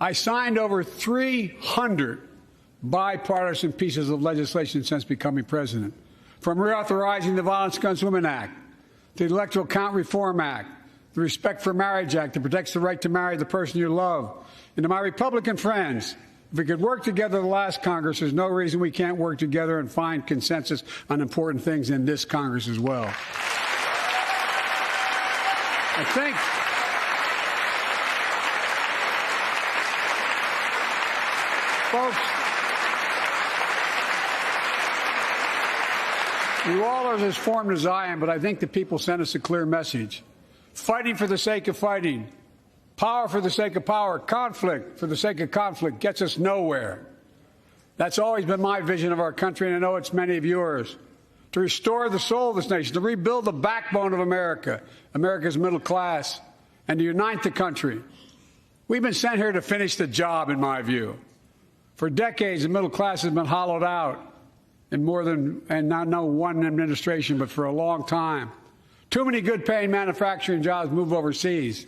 I signed over 300 bipartisan pieces of legislation since becoming president, from reauthorizing the Violence Against Women Act, the Electoral Count Reform Act, the Respect for Marriage Act that protects the right to marry the person you love. And to my Republican friends, if we could work together the last Congress, there's no reason we can't work together and find consensus on important things in this Congress as well. I think folks, you all are as informed as I am, but I think the people sent us a clear message. Fighting for the sake of fighting, power for the sake of power, conflict for the sake of conflict gets us nowhere. That's always been my vision of our country, and I know it's many of yours. To restore the soul of this nation, to rebuild the backbone of America, America's middle class, and to unite the country. We've been sent here to finish the job, in my view. For decades, the middle class has been hollowed out in more than, and not no one administration, but for a long time. Too many good-paying manufacturing jobs move overseas.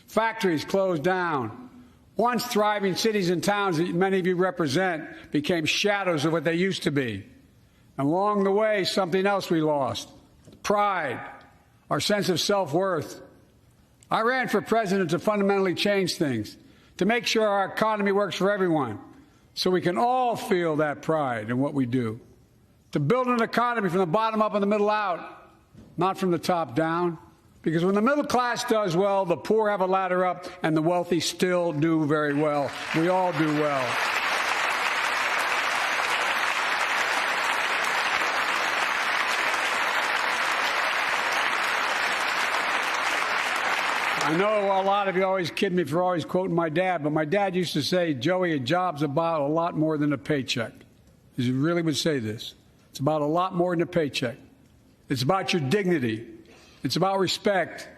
Factories closed down. Once thriving cities and towns that many of you represent became shadows of what they used to be. And along the way, something else we lost: pride, our sense of self-worth. I ran for president to fundamentally change things, to make sure our economy works for everyone, so we can all feel that pride in what we do. To build an economy from the bottom up and the middle out, not from the top down. Because when the middle class does well, the poor have a ladder up, and the wealthy still do very well. We all do well. I know a lot of you always kid me for always quoting my dad, but my dad used to say, Joey, a job's about a lot more than a paycheck. He really would say this. It's about a lot more than a paycheck. It's about your dignity. It's about respect.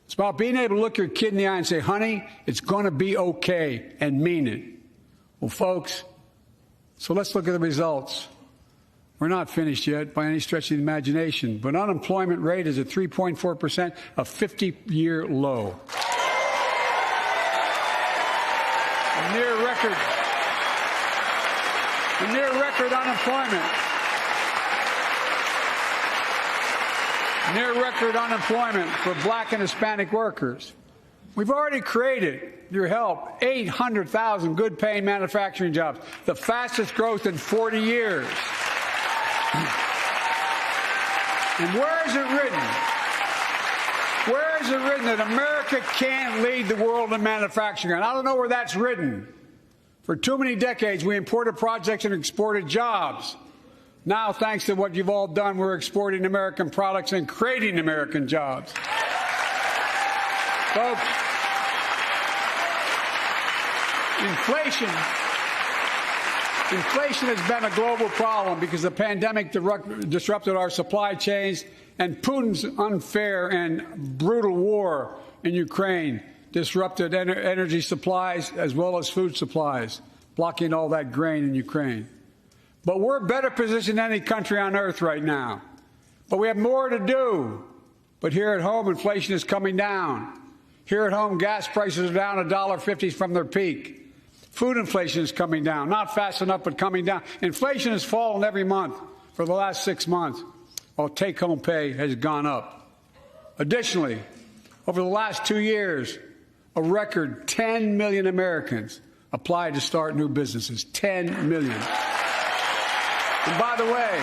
It's about being able to look your kid in the eye and say, honey, it's going to be okay, and mean it. Well, folks, so let's look at the results. We're not finished yet by any stretch of the imagination, but unemployment rate is at 3.4%, a 50-year low. A near record unemployment. Near record unemployment for black and Hispanic workers. We've already created, your help, 800,000 good-paying manufacturing jobs, the fastest growth in 40 years. And where is it written? Where is it written that America can't lead the world in manufacturing? And I don't know where that's written. For too many decades, we imported projects and exported jobs. Now, thanks to what you've all done, we're exporting American products and creating American jobs. Folks, inflation has been a global problem because the pandemic disrupted our supply chains, and Putin's unfair and brutal war in Ukraine disrupted energy supplies as well as food supplies, blocking all that grain in Ukraine. But we're better positioned than any country on earth right now. But we have more to do. But here at home, inflation is coming down. Here at home, gas prices are down $1.50 from their peak. Food inflation is coming down, not fast enough, but coming down. Inflation has fallen every month for the last 6 months, while take-home pay has gone up. Additionally, over the last 2 years, a record 10 million Americans applied to start new businesses. 10 million. And by the way,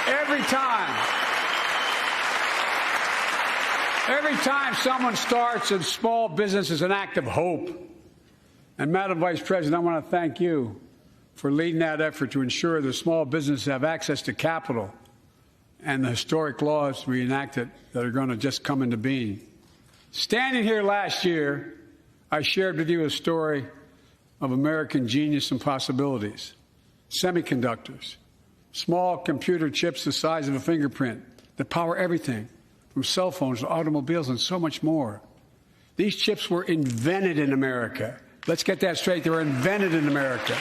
every time someone starts a small business is an act of hope. And Madam Vice President, I want to thank you for leading that effort to ensure that small businesses have access to capital and the historic laws we enacted that are going to just come into being. Standing here last year, I shared with you a story of American genius and possibilities. Semiconductors, small computer chips the size of a fingerprint that power everything, from cell phones to automobiles and so much more. These chips were invented in America. Let's get that straight. They were invented in America.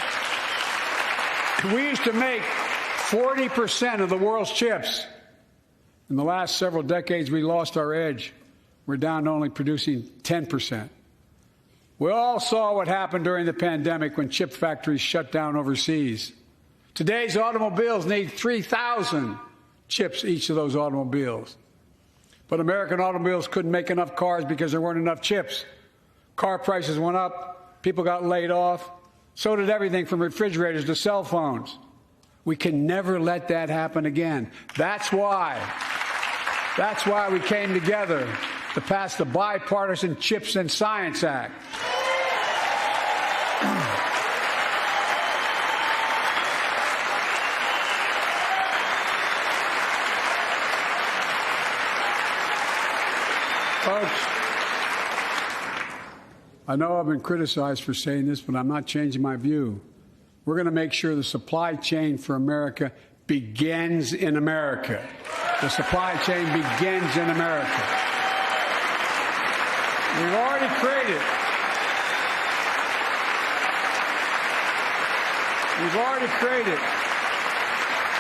We used to make 40% of the world's chips. In the last several decades, we lost our edge. We're down to only producing 10%. We all saw what happened during the pandemic when chip factories shut down overseas. Today's automobiles need 3,000 chips, each of those automobiles. But American automobiles couldn't make enough cars because there weren't enough chips. Car prices went up, people got laid off, so did everything from refrigerators to cell phones. We can never let that happen again. That's why we came together to pass the Bipartisan Chips and Science Act. Folks, I know I've been criticized for saying this, but I'm not changing my view. We're going to make sure the supply chain for America begins in America. The supply chain begins in America. We've already created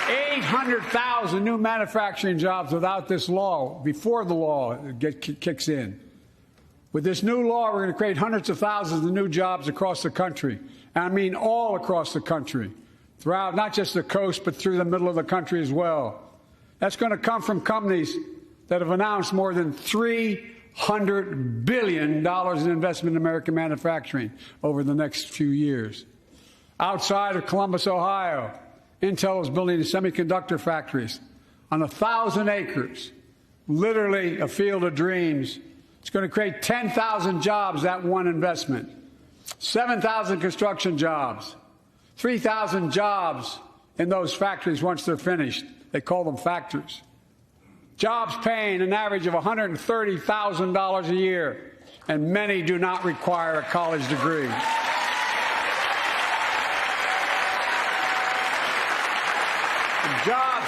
800,000 new manufacturing jobs without this law, before the law kicks in. With this new law, we're going to create hundreds of thousands of new jobs across the country. And I mean all across the country, throughout not just the coast, but through the middle of the country as well. That's going to come from companies that have announced more than $300 billion in investment in American manufacturing over the next few years. Outside of Columbus, Ohio, Intel is building semiconductor factories on 1,000 acres, literally a field of dreams. It's going to create 10,000 jobs, that one investment, 7,000 construction jobs, 3,000 jobs in those factories once they're finished. They call them factories. Jobs paying an average of $130,000 a year, and many do not require a college degree. Jobs.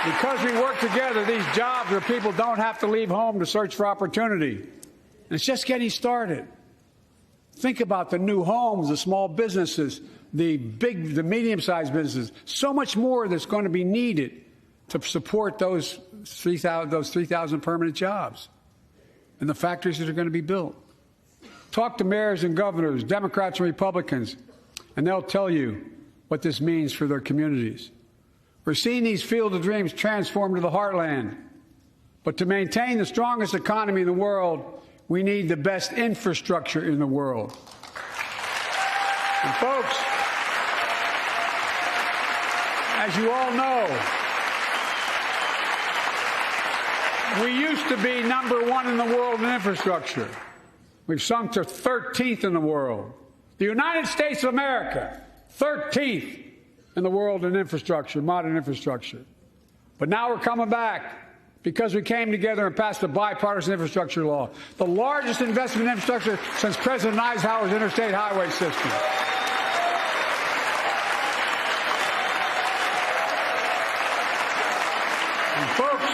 Because we work together, these jobs where people don't have to leave home to search for opportunity. And it's just getting started. Think about the new homes, the small businesses, the medium-sized businesses. So much more that's going to be needed to support those 3,000 permanent jobs and the factories that are going to be built. Talk to mayors and governors, Democrats and Republicans, and they'll tell you what this means for their communities. We're seeing these field of dreams transform to the heartland. But to maintain the strongest economy in the world, we need the best infrastructure in the world. And folks, as you all know, we used to be #1 in the world in infrastructure. We've sunk to 13th in the world. The United States of America, 13th in the world in infrastructure, modern infrastructure. But now we're coming back because we came together and passed a bipartisan infrastructure law, the largest investment in infrastructure since President Eisenhower's interstate highway system. And folks,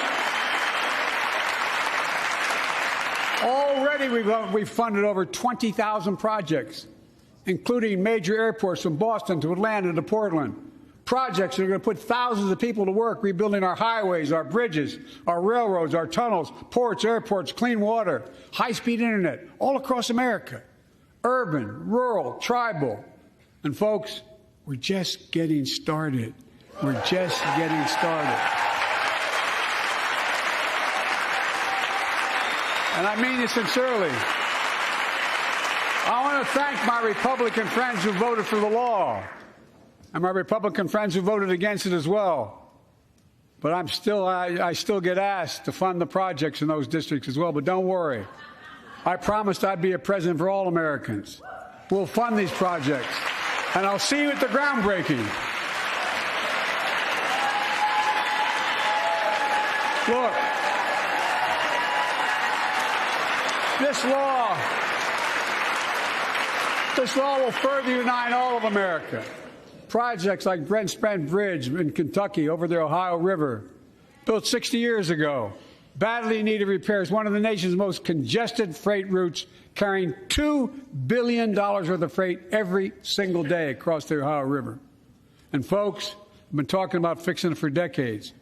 already we've funded over 20,000 projects, including major airports from Boston to Atlanta to Portland. Projects that are going to put thousands of people to work rebuilding our highways, our bridges, our railroads, our tunnels, ports, airports, clean water, high-speed internet, all across America. Urban, rural, tribal. And folks, we're just getting started. We're just getting started. And I mean this sincerely. I want to thank my Republican friends who voted for the law, and my Republican friends who voted against it as well. But I still get asked to fund the projects in those districts as well. But don't worry. I promised I'd be a president for all Americans. We'll fund these projects. And I'll see you at the groundbreaking. Look, this law will further unite all of America. Projects like Brent Spence Bridge in Kentucky over the Ohio River, built 60 years ago, badly needed repairs, one of the nation's most congested freight routes, carrying $2 billion worth of freight every single day across the Ohio River. And folks, I've been talking about fixing it for decades,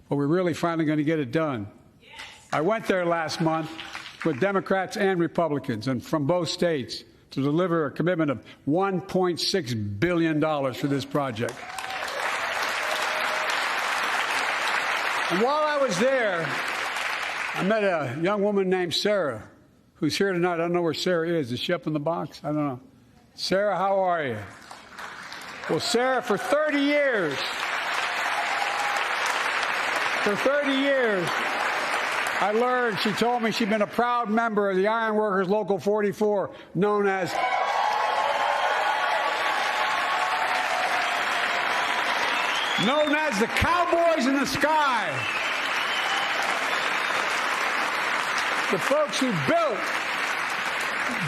but we're really finally going to get it done. I went there last month, with Democrats and Republicans and from both states to deliver a commitment of $1.6 billion for this project. And while I was there, I met a young woman named Sarah, who's here tonight. I don't know where Sarah is. Is she up in the box? I don't know. Sarah, how are you? Well, Sarah, for 30 years, I learned, she told me she'd been a proud member of the Iron Workers Local 44, known as the Cowboys in the Sky. The folks who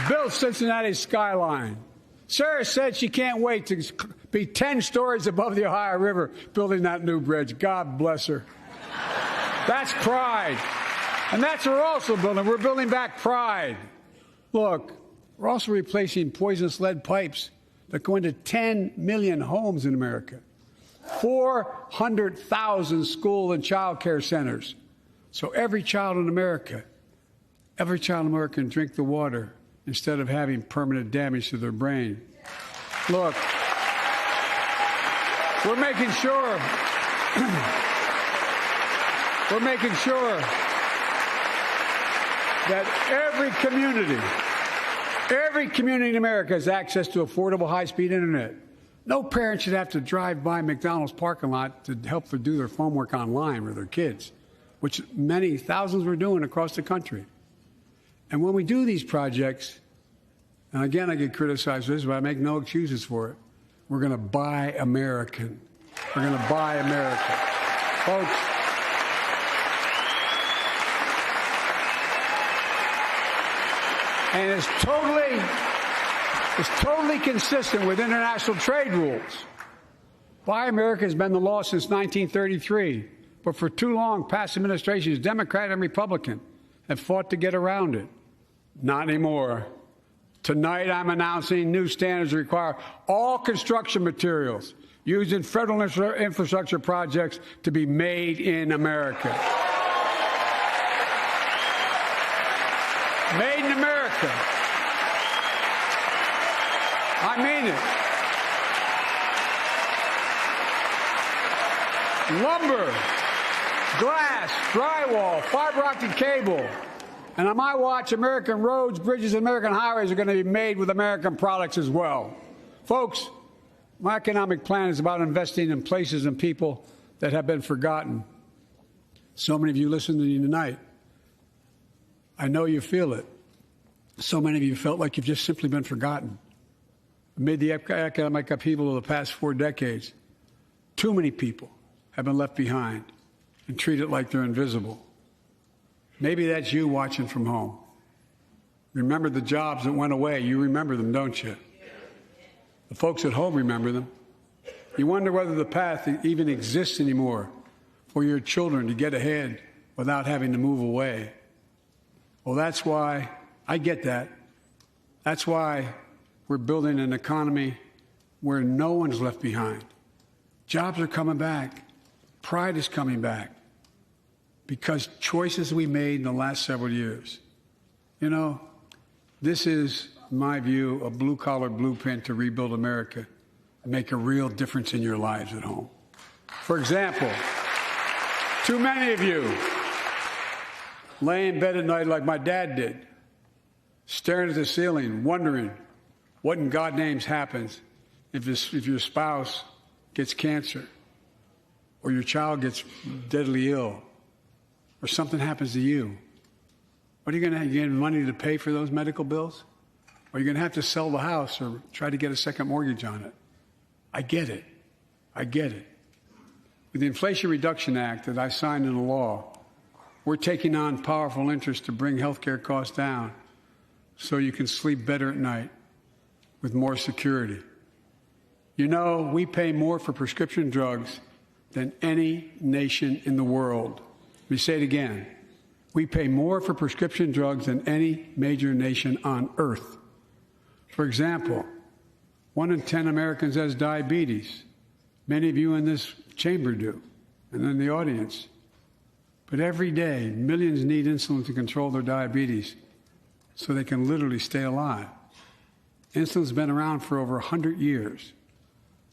built Cincinnati's skyline. Sarah said she can't wait to be 10 stories above the Ohio River building that new bridge. God bless her. That's pride. And that's what we're also building. We're building back pride. Look, we're also replacing poisonous lead pipes that go into 10 million homes in America, 400,000 school and child care centers. So every child in America can drink the water instead of having permanent damage to their brain. Look, we're making sure that every community in America has access to affordable high-speed internet. No parent should have to drive by McDonald's parking lot to help them do their homework online with their kids, which many thousands were doing across the country. And when we do these projects, and again, I get criticized for this, but I make no excuses for it. We're going to buy American. We're going to buy America. Folks, and it's totally consistent with international trade rules. Buy America has been the law since 1933, but for too long, past administrations, Democrat and Republican, have fought to get around it. Not anymore. Tonight, I'm announcing new standards that require all construction materials used in federal infrastructure projects to be made in America. Made in America. I mean it. Lumber, glass, drywall, fiber optic cable. And on my watch, American roads, bridges, and American highways are going to be made with American products as well. Folks, my economic plan is about investing in places and people that have been forgotten. So many of you listening to me tonight, I know you feel it. So many of you felt like you've just simply been forgotten. Amid the economic upheaval of the past 4 decades, too many people have been left behind and treated like they're invisible. Maybe that's you watching from home. Remember the jobs that went away. You remember them, don't you? The folks at home remember them. You wonder whether the path even exists anymore for your children to get ahead without having to move away. Well, that's why I get that. That's why we're building an economy where no one's left behind. Jobs are coming back. Pride is coming back. Because choices we made in the last several years. You know, this is, in my view, a blue-collar blueprint to rebuild America and make a real difference in your lives at home. For example, too many of you lay in bed at night like my dad did, staring at the ceiling, wondering what in God's name happens if your spouse gets cancer or your child gets deadly ill, or something happens to you. What are you going to get money to pay for those medical bills? Or are you going to have to sell the house or try to get a second mortgage on it? I get it. I get it. With the Inflation Reduction Act that I signed into law, we're taking on powerful interests to bring health care costs down so you can sleep better at night with more security. You know, we pay more for prescription drugs than any nation in the world. Let me say it again. We pay more for prescription drugs than any major nation on earth. For example, 1 in 10 Americans has diabetes. Many of you in this chamber do, and in the audience. But every day, millions need insulin to control their diabetes so they can literally stay alive. Insulin's been around for over 100 years.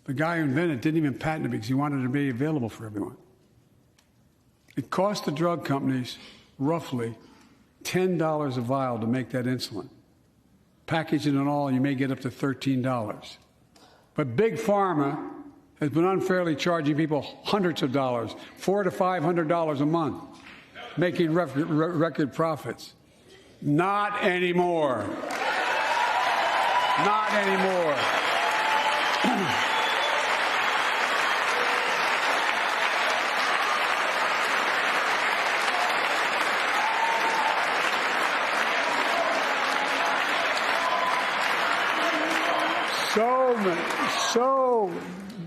The guy who invented it didn't even patent it because he wanted it to be available for everyone. It cost the drug companies roughly $10 a vial to make that insulin. Packaging and all, you may get up to $13. But Big Pharma has been unfairly charging people hundreds of dollars, $400 to $500 a month, making record profits. Not anymore. Not anymore. So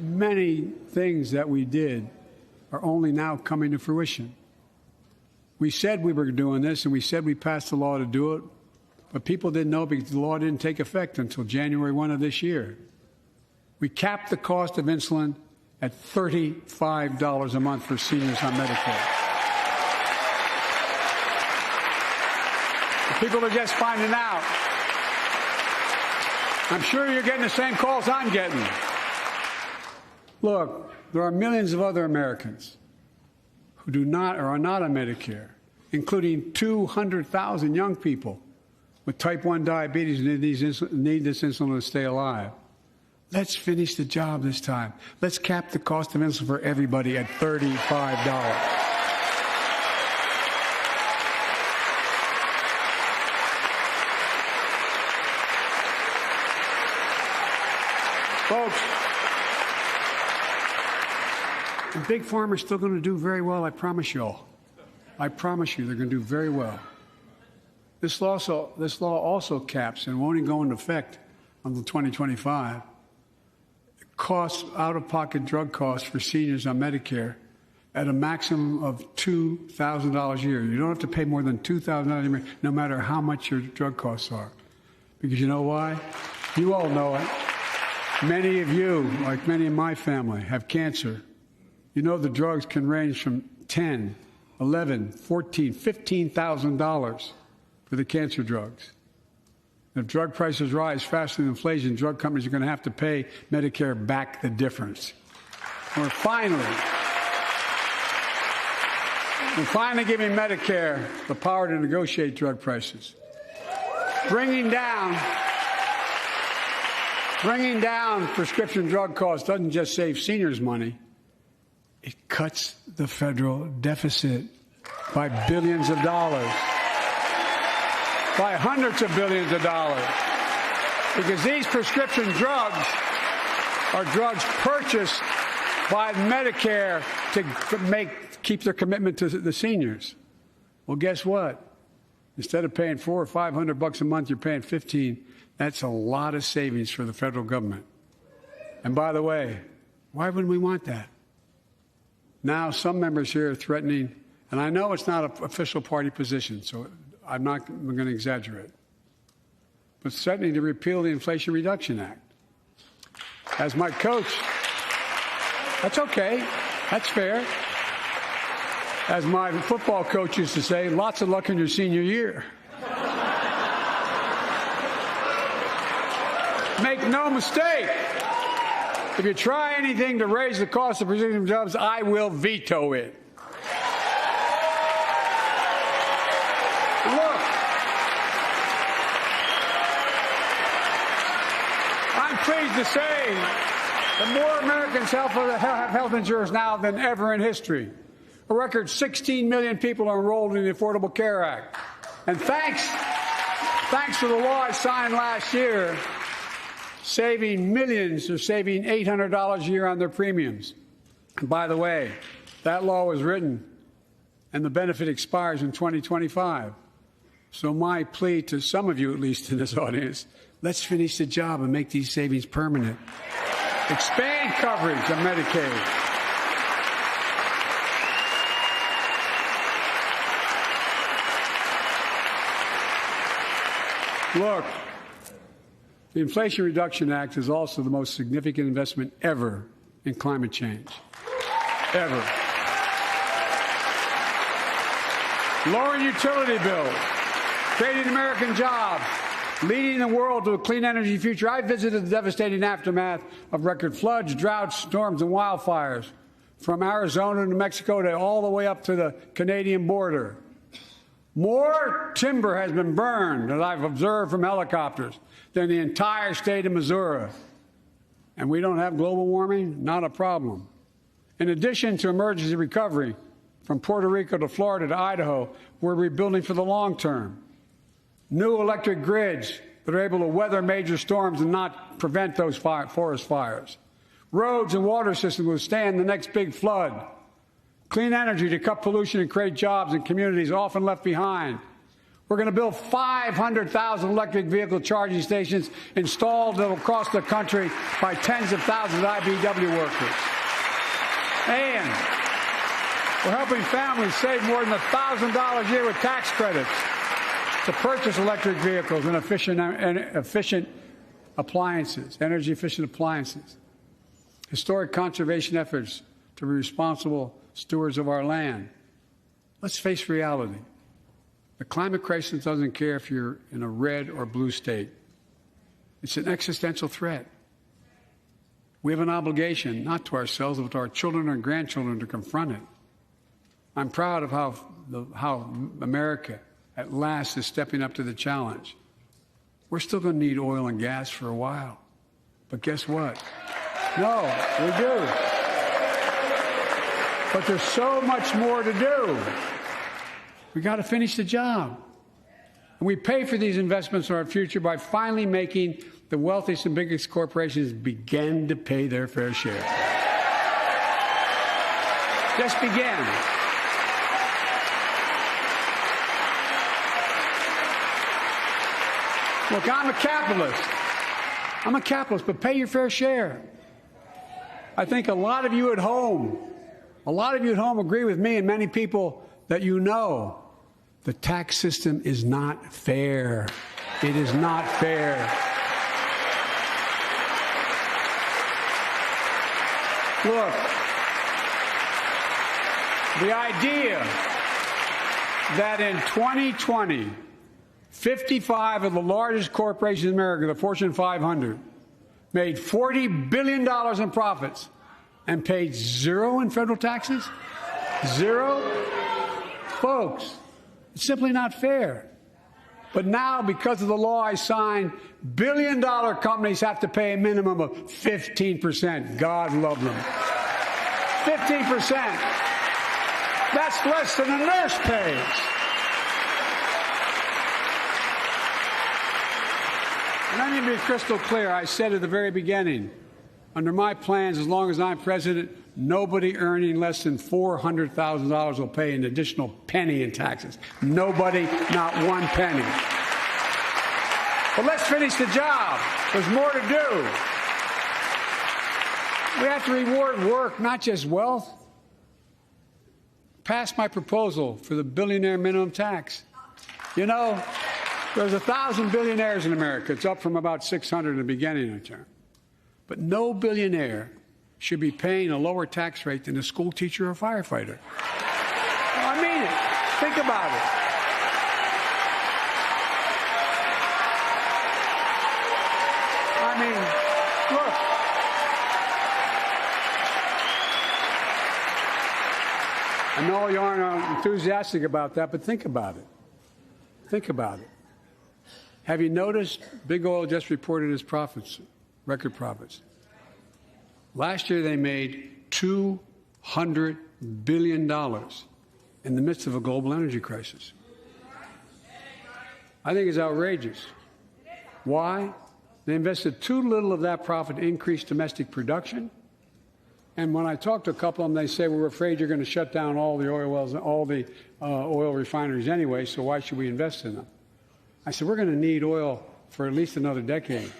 many things that we did are only now coming to fruition. We said we were doing this, and we said we passed the law to do it, but people didn't know because the law didn't take effect until January 1 of this year. We capped the cost of insulin at $35 a month for seniors on Medicare. The people are just finding out. I'm sure you're getting the same calls I'm getting. Look, there are millions of other Americans who do not or are not on Medicare, including 200,000 young people with type 1 diabetes who need this insulin to stay alive. Let's finish the job this time. Let's cap the cost of insulin for everybody at $35. Folks, the Big Pharma is still going to do very well, I promise you all. I promise you they're going to do very well. This law also caps and won't even go into effect until 2025. Costs, out-of-pocket drug costs for seniors on Medicare at a maximum of $2,000 a year. You don't have to pay more than $2,000 a year, no matter how much your drug costs are. Because you know why? You all know it. Many of you, like many in my family, have cancer. You know the drugs can range from $10,000, $11,000, $14,000, $15,000 for the cancer drugs. If drug prices rise faster than inflation, drug companies are going to have to pay Medicare back the difference. We're finally giving Medicare the power to negotiate drug prices. Bringing down prescription drug costs doesn't just save seniors money. It cuts the federal deficit by billions of dollars, by hundreds of billions of dollars. Because these prescription drugs are drugs purchased by Medicare to keep their commitment to the seniors. Well, guess what? Instead of paying $400 or $500 a month, you're paying $15. That's a lot of savings for the federal government. And by the way, why wouldn't we want that? Now, some members here are threatening, and I know it's not an official party position, so I'm going to exaggerate, but threatening to repeal the Inflation Reduction Act. As my coach, that's okay, that's fair. As my football coach used to say, lots of luck in your senior year. Make no mistake, if you try anything to raise the cost of prescription drugs, I will veto it. Look, I'm pleased to say that more Americans have health insurance now than ever in history. A record 16 million people are enrolled in the Affordable Care Act. And thanks to the law I signed last year, saving millions are saving $800 a year on their premiums. And by the way, that law was written and the benefit expires in 2025. So my plea to some of you, at least in this audience, let's finish the job and make these savings permanent. Expand coverage of Medicaid. Look, the Inflation Reduction Act is also the most significant investment ever in climate change. Ever. lowering utility bills, creating American jobs, leading the world to a clean energy future. I visited the devastating aftermath of record floods, droughts, storms, and wildfires from Arizona to Mexico to all the way up to the Canadian border. More timber has been burned, as I've observed from helicopters, than the entire state of Missouri. And we don't have global warming? Not a problem. In addition to emergency recovery, from Puerto Rico to Florida to Idaho, we're rebuilding for the long term. New electric grids that are able to weather major storms and not prevent those forest fires. Roads and water systems will withstand the next big flood. Clean energy to cut pollution and create jobs in communities often left behind. We're going to build 500,000 electric vehicle charging stations installed across the country by tens of thousands of IBEW workers. And we're helping families save more than $1,000 a year with tax credits to purchase electric vehicles and efficient appliances, energy-efficient appliances. Historic conservation efforts to be responsible stewards of our land. Let's face reality. The climate crisis doesn't care if you're in a red or blue state. It's an existential threat. We have an obligation, not to ourselves, but to our children and grandchildren, to confront it. I'm proud of how America, at last, is stepping up to the challenge. We're still going to need oil and gas for a while. But guess what? No, we do. But there's so much more to do. We got to finish the job. And we pay for these investments in our future by finally making the wealthiest and biggest corporations begin to pay their fair share. Just begin. Look, I'm a capitalist. I'm a capitalist, but pay your fair share. I think a lot of you at home agree with me and many people that you know. The tax system is not fair. It is not fair. Look, the idea that in 2020, 55 of the largest corporations in America, the Fortune 500, made $40 billion in profits and paid zero in federal taxes? Zero? Folks, it's simply not fair. But now, because of the law I signed, billion-dollar companies have to pay a minimum of 15%. God love them. 15%. That's less than a nurse pays. And let me be crystal clear. I said at the very beginning, under my plans, as long as I'm president, nobody earning less than $400,000 will pay an additional penny in taxes. Nobody, not one penny. But let's finish the job. There's more to do. We have to reward work, not just wealth. Pass my proposal for the billionaire minimum tax. You know, there's 1,000 billionaires in America. It's up from about 600 in the beginning of the term. But no billionaire should be paying a lower tax rate than a school teacher or firefighter. Well, I mean it. Think about it. I mean, look. I know you aren't enthusiastic about that, but think about it. Think about it. Have you noticed Big Oil just reported its profits, record profits? Last year they made $200 billion in the midst of a global energy crisis. I think it's outrageous. Why? They invested too little of that profit to increase domestic production. And when I talk to a couple of them, they say, we're afraid you're going to shut down all the oil wells, all the oil refineries anyway, so why should we invest in them? I said, we're going to need oil for at least another decade.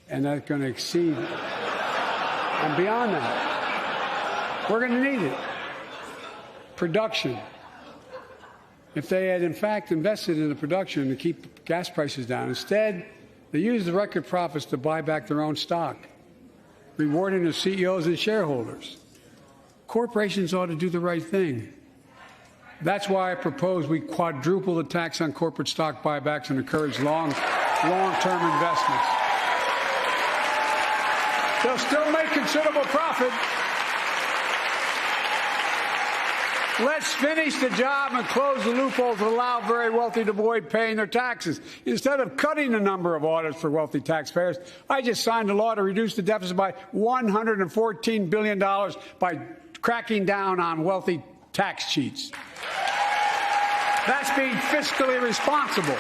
And that's going to exceed and beyond that. We're going to need it. Production. If they had, in fact, invested in the production to keep gas prices down, instead, they used the record profits to buy back their own stock, rewarding their CEOs and shareholders. Corporations ought to do the right thing. That's why I propose we quadruple the tax on corporate stock buybacks and encourage long-term investments. They'll still make considerable profit. Let's finish the job and close the loopholes that allow very wealthy to avoid paying their taxes. Instead of cutting the number of audits for wealthy taxpayers, I just signed a law to reduce the deficit by $114 billion by cracking down on wealthy tax cheats. That's being fiscally responsible.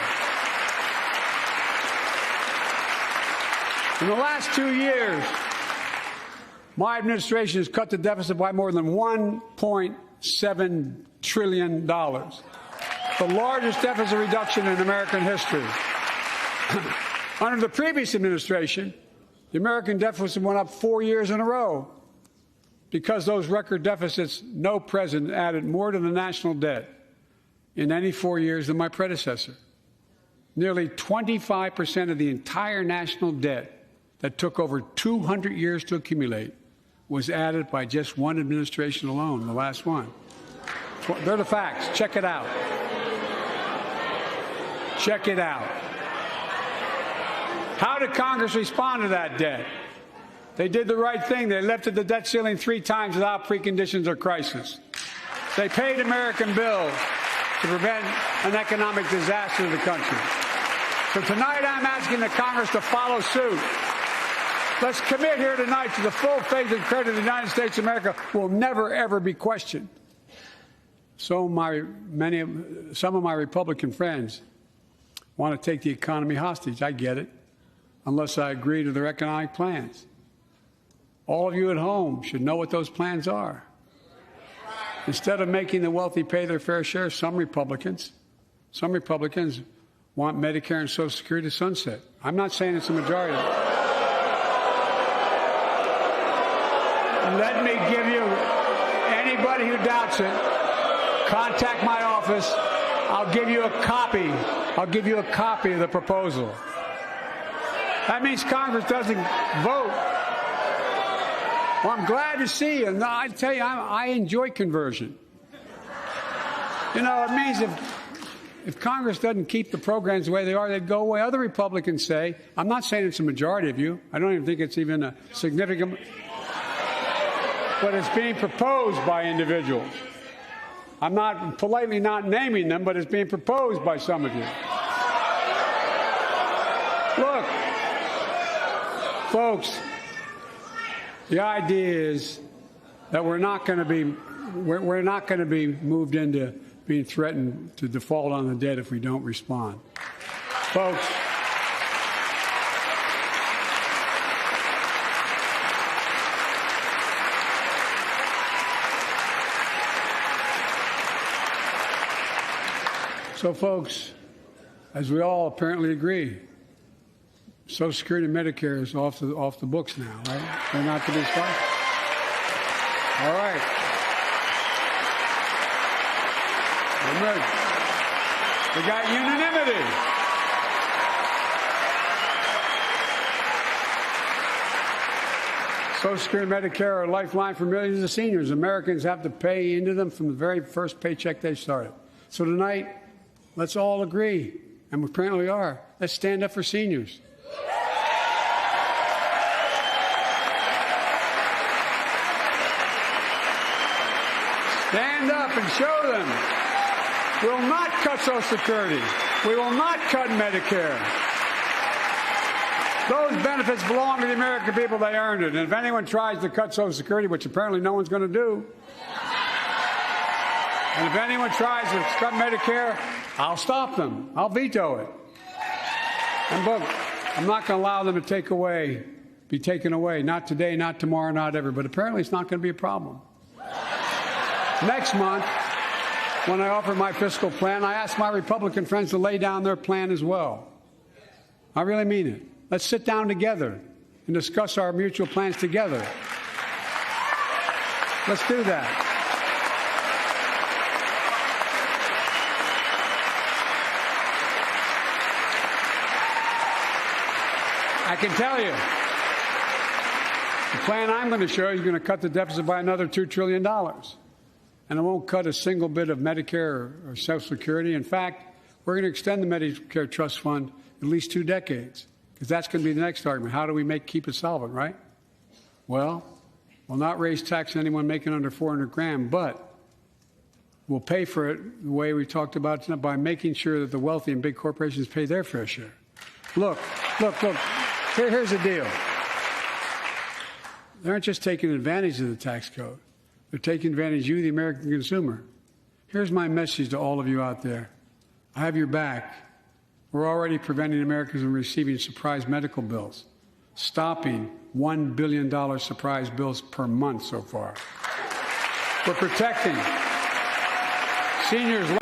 In the last 2 years, my administration has cut the deficit by more than $1.7 trillion, the largest deficit reduction in American history. Under the previous administration, the American deficit went up 4 years in a row. Because those record deficits, no president added more to the national debt in any 4 years than my predecessor. Nearly 25% of the entire national debt that took over 200 years to accumulate was added by just one administration alone, the last one. They're the facts. Check it out. Check it out. How did Congress respond to that debt? They did the right thing. They lifted the debt ceiling 3 times without preconditions or crisis. They paid American bills to prevent an economic disaster in the country. So tonight I'm asking the Congress to follow suit. Let's commit here tonight to the full faith and credit of the United States of America will never, ever be questioned. Some of my Republican friends want to take the economy hostage. I get it, unless I agree to their economic plans. All of you at home should know what those plans are. Instead of making the wealthy pay their fair share, some Republicans want Medicare and Social Security to sunset. I'm not saying it's a majority. Let me give you, anybody who doubts it, contact my office. I'll give you a copy. I'll give you a copy of the proposal. That means Congress doesn't vote. Well, I'm glad to see you. No, I tell you, I enjoy conversion. You know, it means if Congress doesn't keep the programs the way they are, they'd go away. Other Republicans say, I'm not saying it's a majority of you. I don't even think it's even a significant, but it's being proposed by individuals. I'm not politely not naming them, but it's being proposed by some of you. Look, folks, the idea is that we're not going to be moved into being threatened to default on the debt if we don't respond. Folks, as we all apparently agree, Social Security and Medicare is off the books now, right? They're not to be stopped. All right. We got unanimity. Social Security and Medicare are a lifeline for millions of seniors. Americans have to pay into them from the very first paycheck they started. So tonight, let's all agree, and we apparently are. Let's stand up for seniors. Stand up and show them. We will not cut Social Security. We will not cut Medicare. Those benefits belong to the American people. They earned it. And if anyone tries to cut Social Security, which apparently no one's going to do, and if anyone tries to cut Medicare, I'll stop them. I'll veto it. And look, I'm not going to allow them to be taken away. Not today, not tomorrow, not ever. But apparently it's not going to be a problem. Next month, when I offer my fiscal plan, I ask my Republican friends to lay down their plan as well. I really mean it. Let's sit down together and discuss our mutual plans together. Let's do that. I can tell you, the plan I'm going to show you is going to cut the deficit by another $2 trillion. and it won't cut a single bit of Medicare or Social Security. In fact, we're going to extend the Medicare Trust Fund at least 2 decades, because that's going to be the next argument. How do we keep it solvent, right? Well, we'll not raise tax on anyone making under 400 grand, but we'll pay for it the way we talked about tonight, by making sure that the wealthy and big corporations pay their fair share. Look. Here's the deal. They aren't just taking advantage of the tax code. They're taking advantage of you, the American consumer. Here's my message to all of you out there. I have your back. We're already preventing Americans from receiving surprise medical bills, stopping $1 billion surprise bills per month so far. We're protecting seniors.